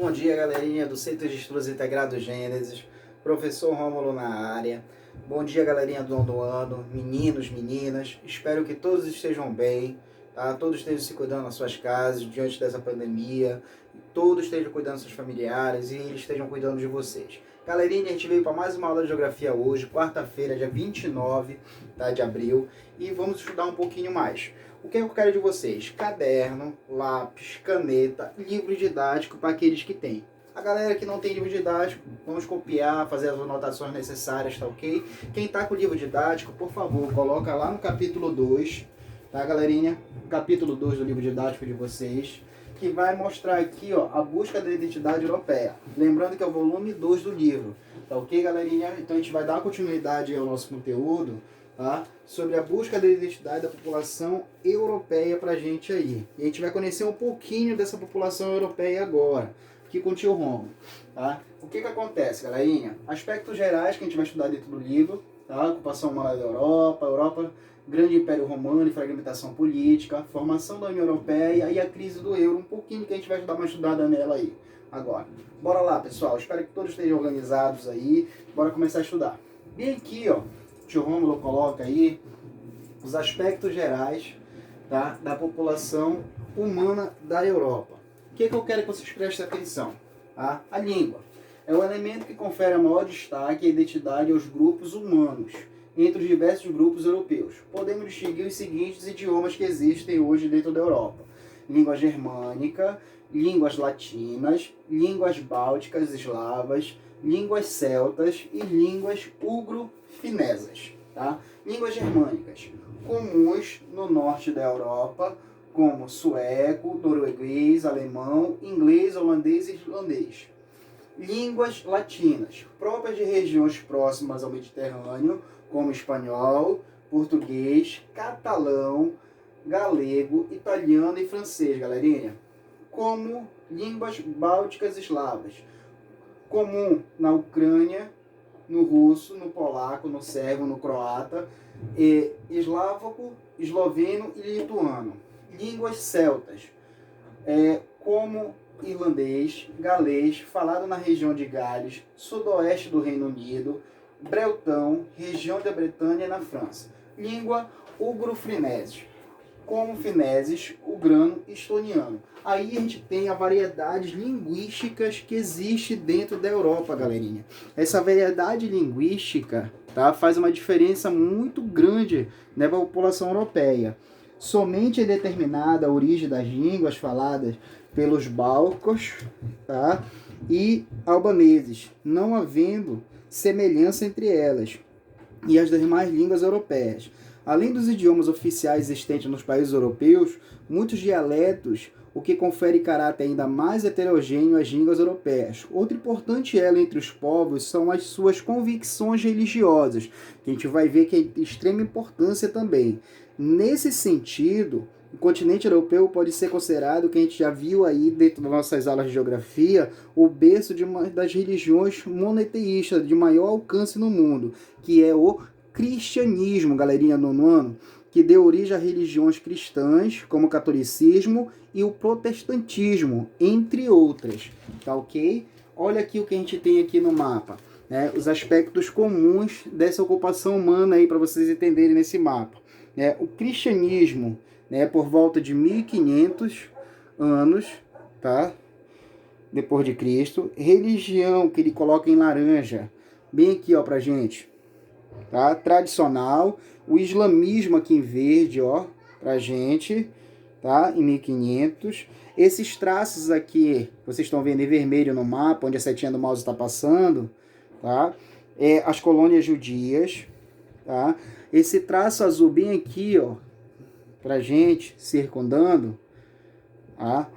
Bom dia, galerinha do Centro de Estudos Integrados Gênesis, professor Rômulo na área. Bom dia, galerinha do nono ano, meninos, meninas. Espero que todos estejam bem, tá? Todos estejam se cuidando nas suas casas diante dessa pandemia. Todos estejam cuidando dos seus familiares e eles estejam cuidando de vocês. Galerinha, a gente veio para mais uma aula de geografia hoje, quarta-feira, dia 29, tá, de abril, e vamos estudar um pouquinho mais. O que eu quero de vocês? Caderno, lápis, caneta, livro didático para aqueles que têm. A galera que não tem livro didático, vamos copiar, fazer as anotações necessárias, tá ok? Quem tá com o livro didático, por favor, coloca lá no capítulo 2, tá, galerinha? Capítulo 2 do livro didático de vocês, que vai mostrar aqui, ó, a busca da identidade europeia. Lembrando que é o volume 2 do livro, tá ok, galerinha? Então a gente vai dar continuidade ao nosso conteúdo, tá? Sobre a busca da identidade da população europeia pra gente aí. E a gente vai conhecer um pouquinho dessa população europeia agora, aqui com o tio Romo, tá? O que acontece, galerinha? Aspectos gerais que a gente vai estudar dentro do livro, tá? Ocupação humana da Europa, Grande Império Romano e fragmentação política, formação da União Europeia e a crise do euro, um pouquinho que a gente vai dar uma estudada nela aí agora. Bora lá, pessoal, espero que todos estejam organizados aí, bora começar a estudar. Bem aqui, ó, o tio Rômulo coloca aí os aspectos gerais, tá, da população humana da Europa. O que eu quero que vocês prestem atenção? Tá? A língua é o elemento que confere a maior destaque e identidade aos grupos humanos, entre os diversos grupos europeus. Podemos distinguir os seguintes idiomas que existem hoje dentro da Europa: língua germânica, línguas latinas, línguas bálticas eslavas, línguas celtas e línguas ugro-finesas. Tá? Línguas germânicas, comuns no norte da Europa, como sueco, norueguês, alemão, inglês, holandês e irlandês. Línguas latinas, próprias de regiões próximas ao Mediterrâneo, como espanhol, português, catalão, galego, italiano e francês, galerinha. Como línguas bálticas eslavas, comum na Ucrânia, no russo, no polaco, no sérvio, no croata, eslávaco, esloveno e lituano. Línguas celtas, como irlandês, galês, falado na região de Gales, sudoeste do Reino Unido, bretão, região da Bretanha e na França. Língua ugro-fineses, como fineses, ugrano e estoniano. Aí a gente tem a variedades linguísticas que existe dentro da Europa, galerinha. Essa variedade linguística, tá, faz uma diferença muito grande, né, para a população europeia. Somente é determinada a origem das línguas faladas pelos bálticos, tá, e albaneses, não havendo semelhança entre elas e as demais línguas europeias. Além dos idiomas oficiais existentes nos países europeus, muitos dialetos, o que confere caráter ainda mais heterogêneo às línguas europeias. Outro importante elo entre os povos são as suas convicções religiosas, que a gente vai ver que é de extrema importância também. Nesse sentido, o continente europeu pode ser considerado, que a gente já viu aí dentro das nossas aulas de geografia, o berço de uma das religiões monoteístas de maior alcance no mundo, que é o cristianismo, galerinha do nono ano, que deu origem a religiões cristãs, como o catolicismo e o protestantismo, entre outras, tá ok? Olha aqui o que a gente tem aqui no mapa, né? Os aspectos comuns dessa ocupação humana aí, para vocês entenderem nesse mapa. Né? O cristianismo, né, por volta de 1500 anos, tá? Depois de Cristo. Religião, que ele coloca em laranja, bem aqui, ó, pra gente, tá? Tradicional. O islamismo aqui em verde, ó, pra gente, tá? Em 1500. Esses traços aqui, vocês estão vendo em vermelho no mapa, onde a setinha do mouse está passando, tá? As colônias judias, tá? Esse traço azul bem aqui, ó, pra gente, circundando, tá?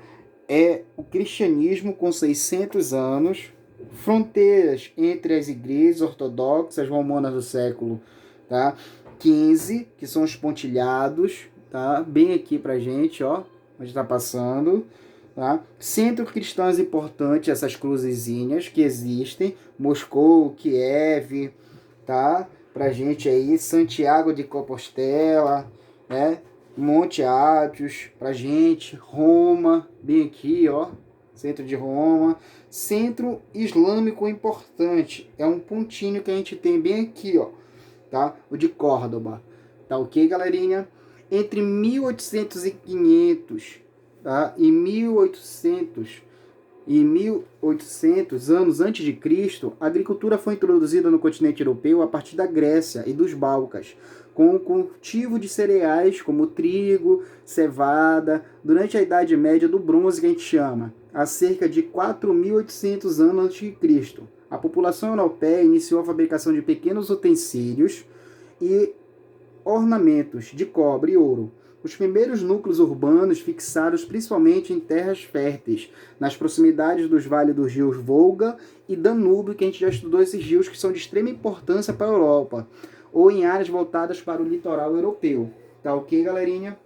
É o cristianismo com 600 anos, fronteiras entre as igrejas ortodoxas romanas do século, tá, 15, que são os pontilhados, tá, bem aqui pra gente, ó, onde está passando, tá, centro cristãos importantes, essas cruzezinhas que existem, Moscou, Kiev, tá, pra gente aí, Santiago de Compostela, né, Monte Athos, pra gente, Roma, bem aqui, ó, Centro de Roma, centro islâmico importante. É um pontinho que a gente tem bem aqui, ó, tá? O de Córdoba. Tá ok, galerinha? Entre 1800 e 500, tá? E 1800 anos antes de Cristo, a agricultura foi introduzida no continente europeu a partir da Grécia e dos Balcãs, com o cultivo de cereais como trigo, cevada, durante a Idade Média do Bronze, que a gente chama, há cerca de 4.800 anos antes de Cristo. A população europeia iniciou a fabricação de pequenos utensílios e ornamentos de cobre e ouro. Os primeiros núcleos urbanos fixados principalmente em terras férteis, nas proximidades dos vales dos rios Volga e Danúbio, que a gente já estudou esses rios que são de extrema importância para a Europa, ou em áreas voltadas para o litoral europeu. Tá ok, galerinha?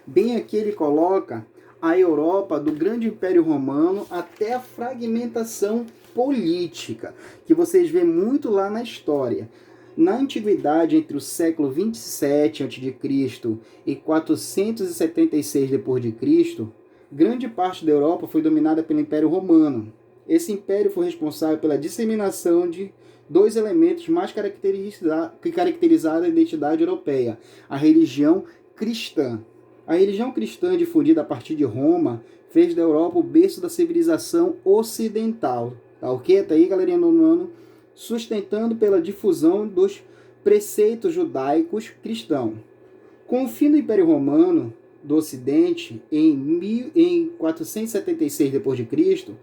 Bem aqui ele coloca a Europa do Grande Império Romano até a fragmentação política, que vocês vêem muito lá na história. Na antiguidade, entre o século 27 a.C. e 476 d.C., grande parte da Europa foi dominada pelo Império Romano. Esse império foi responsável pela disseminação de dois elementos mais que caracterizaram a identidade europeia: a religião cristã. A religião cristã, difundida a partir de Roma, fez da Europa o berço da civilização ocidental. Tá ok? Tá aí, galerinha do ano, sustentando pela difusão dos preceitos judaicos cristãos. Com o fim do Império Romano do Ocidente, em 476 d.C.,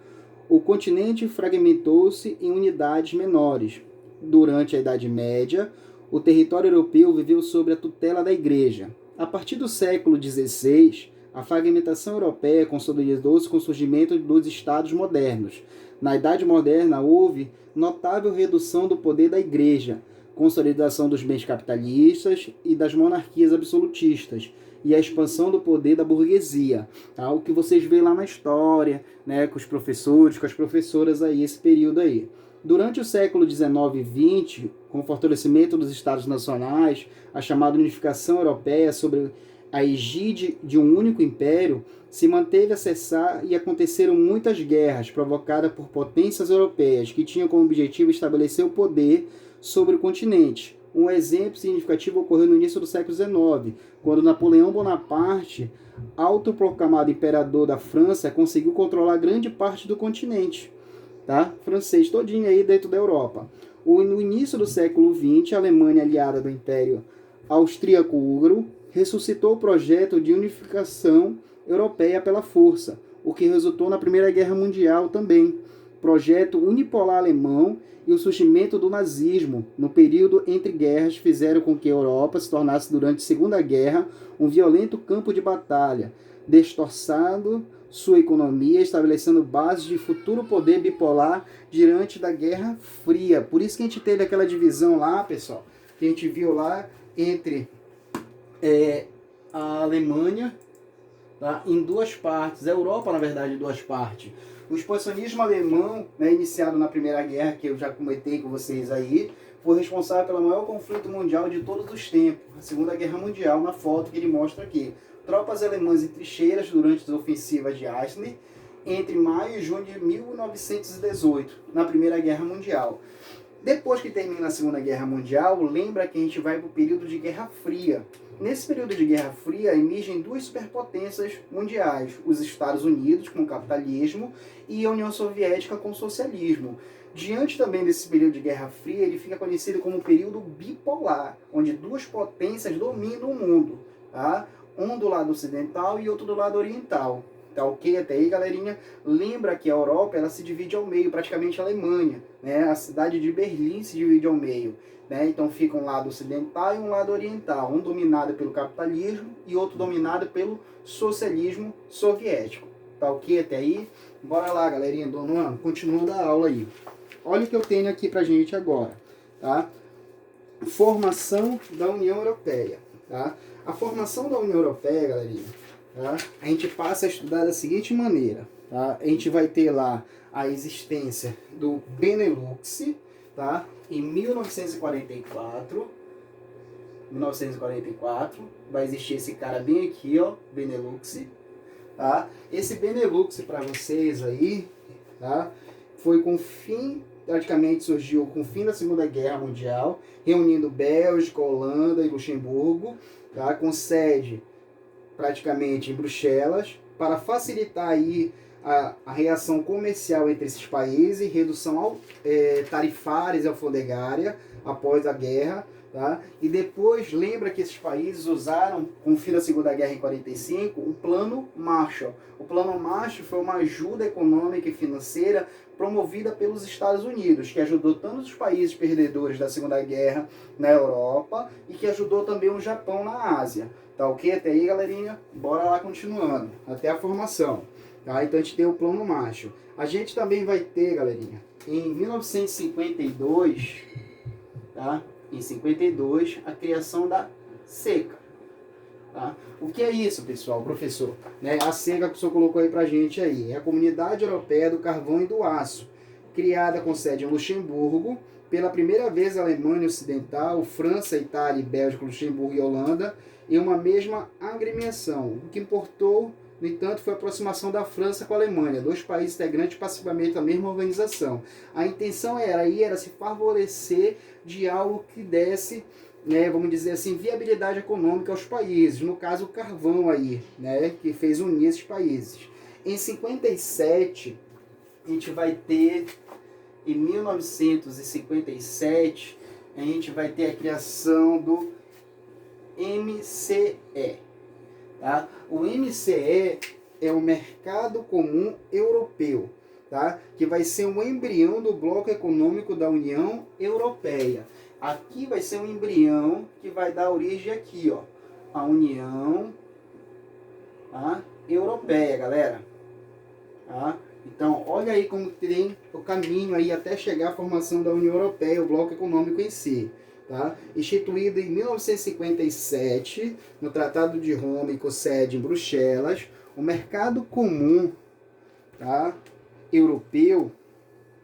o continente fragmentou-se em unidades menores. Durante a Idade Média, o território europeu viveu sob a tutela da Igreja. A partir do século XVI, a fragmentação europeia consolidou-se com o surgimento dos Estados modernos. Na Idade Moderna, houve notável redução do poder da Igreja, consolidação dos bens capitalistas e das monarquias absolutistas, e a expansão do poder da burguesia. Tá? O que vocês veem lá na história, né, com os professores, com as professoras aí, esse período aí. Durante o século XIX e XX, com o fortalecimento dos Estados nacionais, a chamada unificação europeia sobre a egíde de um único império, se manteve a cessar e aconteceram muitas guerras provocadas por potências europeias que tinham como objetivo estabelecer o poder sobre o continente. Um exemplo significativo ocorreu no início do século XIX, quando Napoleão Bonaparte, autoproclamado imperador da França, conseguiu controlar grande parte do continente, tá? Francês todinho aí dentro da Europa. No início do século XX, a Alemanha, aliada do Império Austríaco-Húngaro, ressuscitou o projeto de unificação europeia pela força, o que resultou na Primeira Guerra Mundial também. Projeto unipolar alemão e o surgimento do nazismo no período entre guerras fizeram com que a Europa se tornasse, durante a Segunda Guerra, um violento campo de batalha, destroçando sua economia, estabelecendo bases de futuro poder bipolar diante da Guerra Fria. Por isso que a gente teve aquela divisão lá, pessoal, que a gente viu lá entre a Alemanha, tá, em duas partes, a Europa, na verdade, em duas partes. O expansionismo alemão, né, iniciado na Primeira Guerra, que eu já comentei com vocês aí, foi responsável pelo maior conflito mundial de todos os tempos, a Segunda Guerra Mundial, na foto que ele mostra aqui. Tropas alemãs em trincheiras durante as ofensivas de Eisenhower, entre maio e junho de 1918, na Primeira Guerra Mundial. Depois que termina a Segunda Guerra Mundial, lembra que a gente vai para o período de Guerra Fria. Nesse período de Guerra Fria, emergem duas superpotências mundiais, os Estados Unidos com o capitalismo e a União Soviética com o socialismo. Diante também desse período de Guerra Fria, ele fica conhecido como período bipolar, onde duas potências dominam o mundo, tá? Um do lado ocidental e outro do lado oriental. Tá ok até aí, galerinha? Lembra que a Europa ela se divide ao meio, praticamente a Alemanha, né? A cidade de Berlim se divide ao meio, né? Então fica um lado ocidental e um lado oriental, um dominado pelo capitalismo e outro dominado pelo socialismo soviético. Tá ok até aí? Bora lá, galerinha do ano, continuando a aula aí. Olha o que eu tenho aqui pra gente agora, tá? Formação da União Europeia, tá? A formação da União Europeia, galerinha, tá? A gente passa a estudar da seguinte maneira, tá? A gente vai ter lá a existência do Benelux, tá? Em 1944, vai existir esse cara bem aqui, ó, Benelux, tá? Esse Benelux para vocês aí, tá? Foi com o fim, praticamente surgiu com o fim da Segunda Guerra Mundial, reunindo Bélgica, Holanda e Luxemburgo, tá? Com sede praticamente em Bruxelas, para facilitar aí a reação comercial entre esses países, redução tarifária e alfandegária após a guerra. Tá? E depois, lembra que esses países usaram, com o fim da Segunda Guerra em 45, o Plano Marshall. O Plano Marshall foi uma ajuda econômica e financeira promovida pelos Estados Unidos, que ajudou tanto os países perdedores da Segunda Guerra na Europa e que ajudou também o Japão na Ásia. Tá ok? Até aí, galerinha? Bora lá continuando, até a formação. Tá? Então a gente tem o Plano Marshall. A gente também vai ter, galerinha, em 1952, tá? Em 52, a criação da SECA. Tá? O que é isso, pessoal, professor? Né? A SECA que o professor colocou aí pra gente aí. É a Comunidade Europeia do Carvão e do Aço, criada com sede em Luxemburgo. Pela primeira vez, a Alemanha Ocidental, França, Itália, Bélgica, Luxemburgo e Holanda, em uma mesma agremiação. O que importou, no entanto, foi a aproximação da França com a Alemanha, dois países integrantes passivamente da mesma organização. A intenção era se favorecer de algo que desse, né, vamos dizer assim, viabilidade econômica aos países, no caso o carvão aí, né, que fez unir esses países. Em 57, a gente vai ter, em 1957, a gente vai ter a criação do MCE. Tá? O MCE é o Mercado Comum Europeu, tá? Que vai ser um embrião do Bloco Econômico da União Europeia. Aqui vai ser um embrião que vai dar origem aqui, ó, a União, tá? Europeia, galera. Tá? Então, olha aí como tem o caminho aí até chegar à formação da União Europeia, o Bloco Econômico em si. Tá? Instituído em 1957, no Tratado de Roma e com sede em Bruxelas, o Mercado Comum, tá, Europeu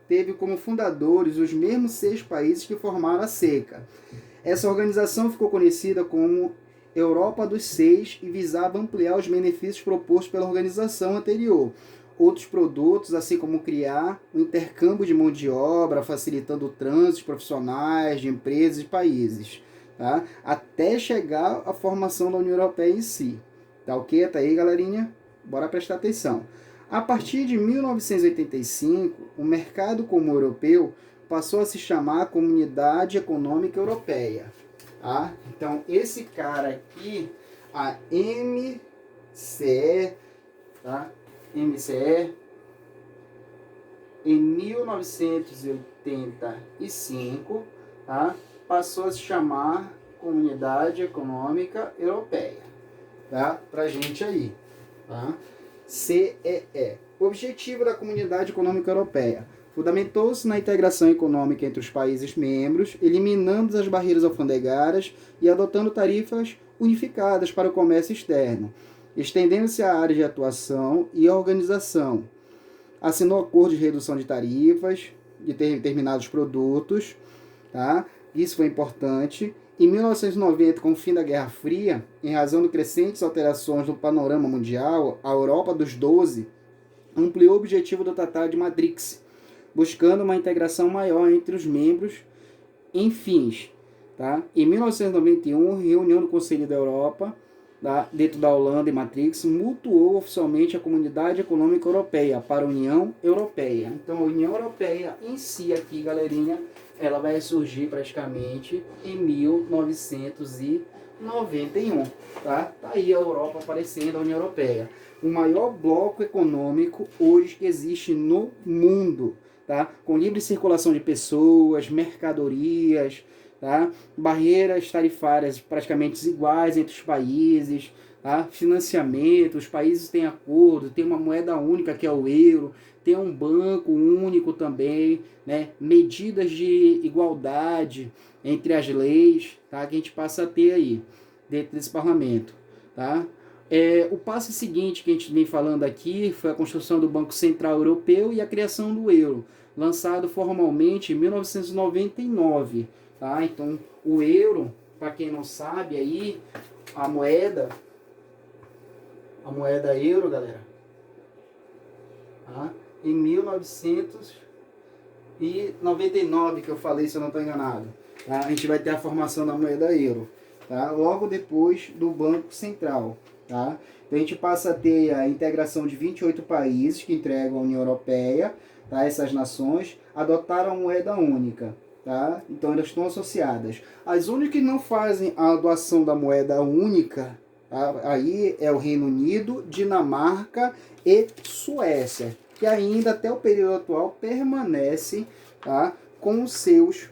teve como fundadores os mesmos 6 países que formaram a SECA. Essa organização ficou conhecida como Europa dos Seis e visava ampliar os benefícios propostos pela organização anterior. Outros produtos, assim como criar o intercâmbio de mão de obra, facilitando o trânsito profissionais de empresas e países, tá? Até chegar à formação da União Europeia em si. Tá ok? Tá aí, galerinha? Bora prestar atenção. A partir de 1985, o Mercado Comum Europeu passou a se chamar Comunidade Econômica Europeia. Tá? Então, esse cara aqui, a MCE, tá? MCE, em 1985, tá? Passou a se chamar Comunidade Econômica Europeia, tá? Pra gente aí, tá? CEE. O objetivo da Comunidade Econômica Europeia fundamentou-se na integração econômica entre os países membros, eliminando as barreiras alfandegárias e adotando tarifas unificadas para o comércio externo, estendendo-se a área de atuação e organização. Assinou acordos de redução de tarifas de determinados produtos, tá? Isso foi importante. Em 1990, com o fim da Guerra Fria, em razão de crescentes alterações no panorama mundial, a Europa dos 12 ampliou o objetivo do Tratado de Madrid, buscando uma integração maior entre os membros em fins. Tá? Em 1991, reunião do Conselho da Europa, dentro da Holanda e Maastricht, mutuou oficialmente a Comunidade Econômica Europeia para a União Europeia. Então, a União Europeia em si aqui, galerinha, ela vai surgir praticamente em 1991. Tá? Tá aí a Europa aparecendo, a União Europeia. O maior bloco econômico hoje que existe no mundo. Tá? Com livre circulação de pessoas, mercadorias, tá? Barreiras tarifárias praticamente iguais entre os países, tá? Financiamento, os países têm acordo, tem uma moeda única que é o euro, tem um banco único também, né? Medidas de igualdade entre as leis, tá? Que a gente passa a ter aí dentro desse parlamento. Tá? O passo seguinte que a gente vem falando aqui foi a construção do Banco Central Europeu e a criação do euro, lançado formalmente em 1999. Tá? Então, o euro, para quem não sabe, aí, a moeda a moeda euro, galera, tá? Em 1999, que eu falei, se eu não estou enganado, tá? A gente vai ter a formação da moeda euro, tá? Logo depois do Banco Central, tá? Então a gente passa a ter a integração de 28 países que entregam a União Europeia, tá? Essas nações adotaram a moeda única, tá? Então elas estão associadas. As únicas que não fazem a adoção da moeda única, tá? Aí é o Reino Unido, Dinamarca e Suécia, que ainda até o período atual permanecem, tá, com os seus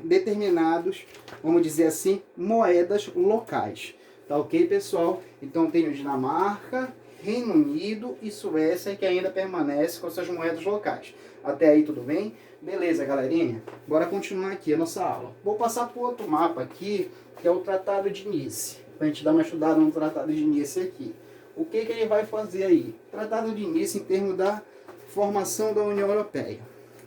determinados, vamos dizer assim, moedas locais. Tá ok, pessoal? Então tem o Dinamarca, Reino Unido e Suécia que ainda permanecem com suas moedas locais. Até aí tudo bem? Beleza, galerinha? Bora continuar aqui a nossa aula. Vou passar para o outro mapa aqui, que é o Tratado de Nice. Para a gente dar uma estudada no Tratado de Nice aqui. O que ele vai fazer aí? Tratado de Nice em termos da formação da União Europeia.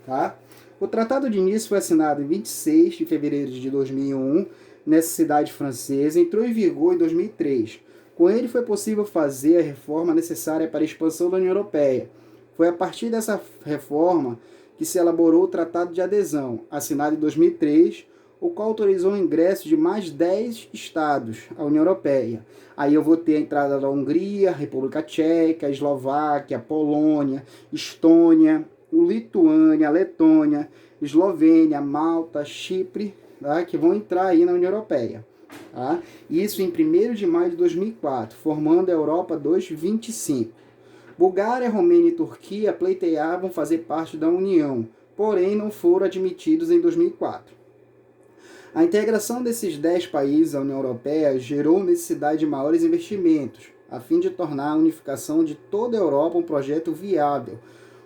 Tá? O Tratado de Nice foi assinado em 26 de fevereiro de 2001, nessa cidade francesa, entrou em vigor em 2003. Com ele foi possível fazer a reforma necessária para a expansão da União Europeia. Foi a partir dessa reforma que se elaborou o Tratado de Adesão, assinado em 2003, o qual autorizou o ingresso de mais 10 estados à União Europeia. Aí eu vou ter a entrada da Hungria, República Tcheca, Eslováquia, Polônia, Estônia, Lituânia, Letônia, Eslovênia, Malta, Chipre, tá? Que vão entrar aí na União Europeia. Tá? Isso em 1º de maio de 2004, formando a Europa 225. Bulgária, Romênia e Turquia pleiteavam fazer parte da União, porém não foram admitidos em 2004. A integração desses 10 países à União Europeia gerou necessidade de maiores investimentos, a fim de tornar a unificação de toda a Europa um projeto viável.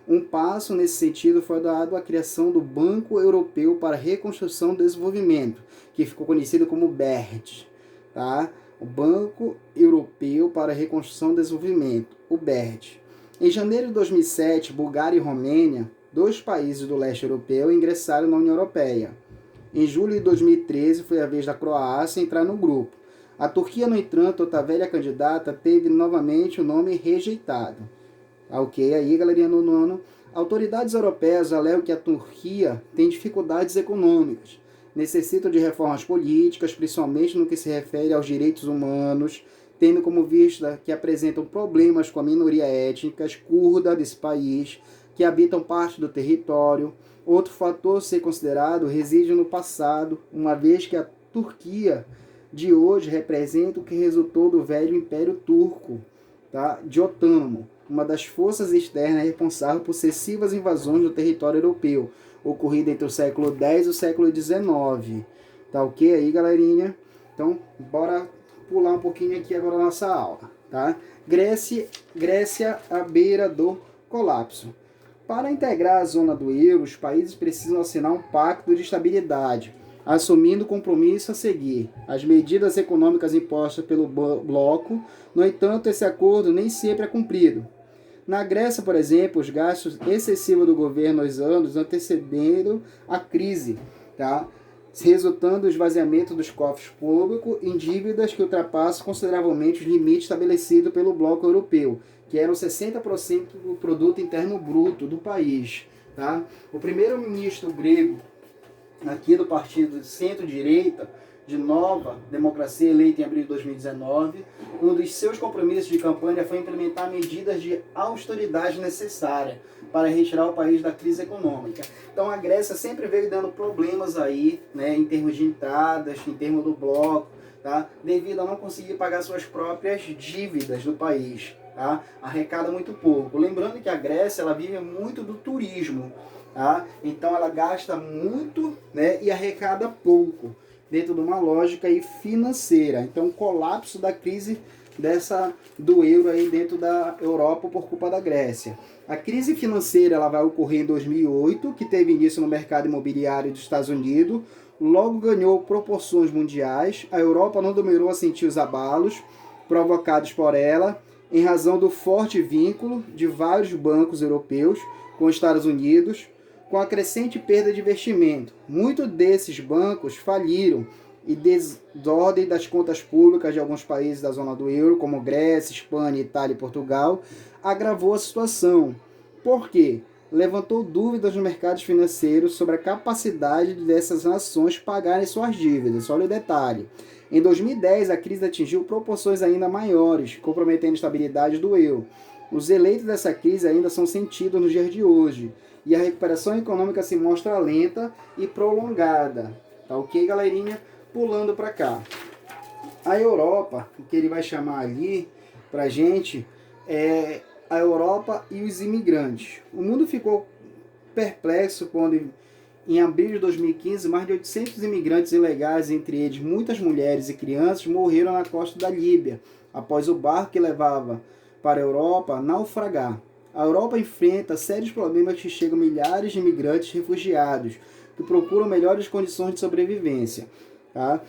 Um passo nesse sentido foi dado a criação do Banco Europeu para Reconstrução e Desenvolvimento, que ficou conhecido como BERD. Tá? O Banco Europeu para Reconstrução e Desenvolvimento, o BERD. Em janeiro de 2007, Bulgária e Romênia, 2 países do leste europeu, ingressaram na União Europeia. Em julho de 2013, foi a vez da Croácia entrar no grupo. A Turquia, no entanto, outra velha candidata, teve novamente o nome rejeitado. Ok, aí, galerinha do nono. Autoridades europeias alegam que a Turquia tem dificuldades econômicas, necessita de reformas políticas, principalmente no que se refere aos direitos humanos, tendo como vista que apresentam problemas com a minoria étnica curda desse país, que habitam parte do território. Outro fator a ser considerado reside no passado, uma vez que a Turquia de hoje representa o que resultou do velho Império Turco, tá? De Otâmano, uma das forças externas responsável por sucessivas invasões do território europeu, ocorrida entre o século X e o século XIX. Tá ok aí, galerinha? Então, bora pular um pouquinho aqui agora na nossa aula, tá? Grécia à beira do colapso. Para integrar a zona do euro, os países precisam assinar um pacto de estabilidade, assumindo o compromisso a seguir as medidas econômicas impostas pelo bloco. No entanto, esse acordo nem sempre é cumprido. Na Grécia, por exemplo, os gastos excessivos do governo nos anos antecedendo a crise, tá? Resultando do esvaziamento dos cofres públicos em dívidas que ultrapassam consideravelmente os limites estabelecidos pelo bloco europeu, que eram 60% do produto interno bruto do país. Tá? O primeiro-ministro grego, aqui do partido de centro-direita, de Nova Democracia, eleito em abril de 2019, um dos seus compromissos de campanha foi implementar medidas de austeridade necessárias para retirar o país da crise econômica. Então a Grécia sempre veio dando problemas aí, né, em termos de entradas, em termos do bloco, tá? Devido a não conseguir pagar suas próprias dívidas do país. Tá? Arrecada muito pouco. Lembrando que a Grécia ela vive muito do turismo. Tá? Então ela gasta muito, né, e arrecada pouco, dentro de uma lógica aí financeira. Então o colapso da crise do euro aí dentro da Europa por culpa da Grécia. A crise financeira ela vai ocorrer em 2008, que teve início no mercado imobiliário dos Estados Unidos, logo ganhou proporções mundiais. A Europa não demorou a sentir os abalos provocados por ela, em razão do forte vínculo de vários bancos europeus com os Estados Unidos, com a crescente perda de investimento. Muitos desses bancos faliram, e desordem das contas públicas de alguns países da zona do euro, como Grécia, Espanha, Itália e Portugal, agravou a situação. Por quê? Levantou dúvidas nos mercados financeiros sobre a capacidade dessas nações pagarem suas dívidas. Olha o detalhe. Em 2010, a crise atingiu proporções ainda maiores, comprometendo a estabilidade do euro. Os efeitos dessa crise ainda são sentidos nos dias de hoje, e a recuperação econômica se mostra lenta e prolongada. Tá ok, galerinha? Pulando para cá. A Europa, o que ele vai chamar ali pra gente é a Europa e os imigrantes. O mundo ficou perplexo quando, em abril de 2015, mais de 800 imigrantes ilegais, entre eles muitas mulheres e crianças, morreram na costa da Líbia, após o barco que levava para a Europa naufragar. A Europa enfrenta sérios problemas que chegam milhares de imigrantes refugiados, que procuram melhores condições de sobrevivência. Tá?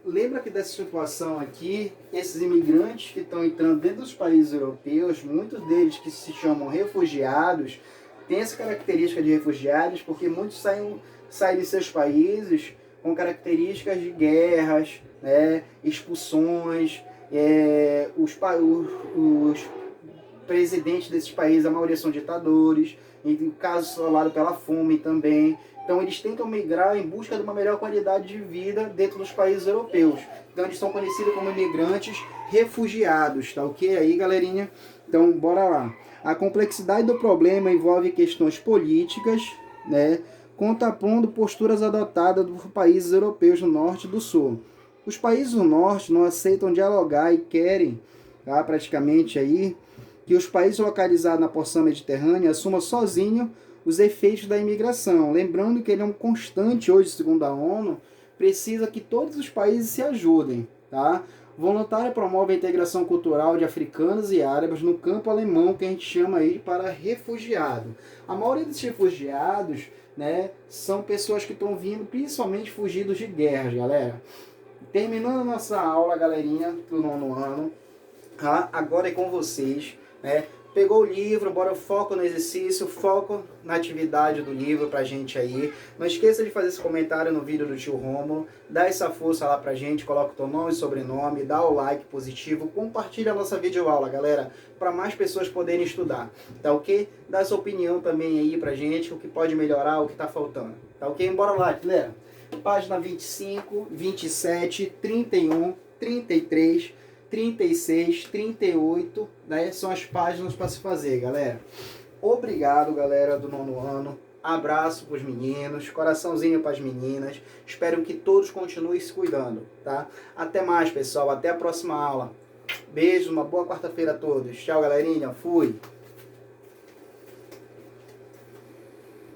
Lembra que dessa situação aqui, esses imigrantes que estão entrando dentro dos países europeus, muitos deles que se chamam refugiados, têm essa característica de refugiados porque muitos saem de seus países com características de guerras, né, expulsões, os presidentes desses países, a maioria são ditadores, em casos assolado pela fome também. Então eles tentam migrar em busca de uma melhor qualidade de vida dentro dos países europeus. Então eles são conhecidos como imigrantes refugiados, tá ok aí, galerinha? Então bora lá. A complexidade do problema envolve questões políticas, né, contrapondo posturas adotadas por países europeus do norte e do sul. Os países do norte não aceitam dialogar e querem, tá, praticamente aí, que os países localizados na porção mediterrânea assumam sozinho os efeitos da imigração. Lembrando que ele é um constante hoje, segundo a ONU, precisa que todos os países se ajudem. Tá? Voluntário promove a integração cultural de africanos e árabes no campo alemão, que a gente chama aí para refugiado. A maioria desses refugiados, né, são pessoas que estão vindo principalmente fugidos de guerras, galera. Terminando a nossa aula, galerinha, do 9º ano, tá? Agora é com vocês, né? Pegou o livro, bora foco no exercício, foco na atividade do livro pra gente aí. Não esqueça de fazer esse comentário no vídeo do tio Rômulo, dá essa força lá pra gente, coloca o teu nome e sobrenome, dá o like positivo, compartilha a nossa videoaula, galera, para mais pessoas poderem estudar, tá ok? Dá sua opinião também aí pra gente, o que pode melhorar, o que tá faltando, tá ok? Bora lá, galera. Página 25, 27, 31, 33... 36, 38, né, são as páginas para se fazer, galera. Obrigado, galera do 9º ano. Abraço para os meninos, coraçãozinho para as meninas. Espero que todos continuem se cuidando, tá? Até mais, pessoal. Até a próxima aula. Beijo, uma boa quarta-feira a todos. Tchau, galerinha. Fui.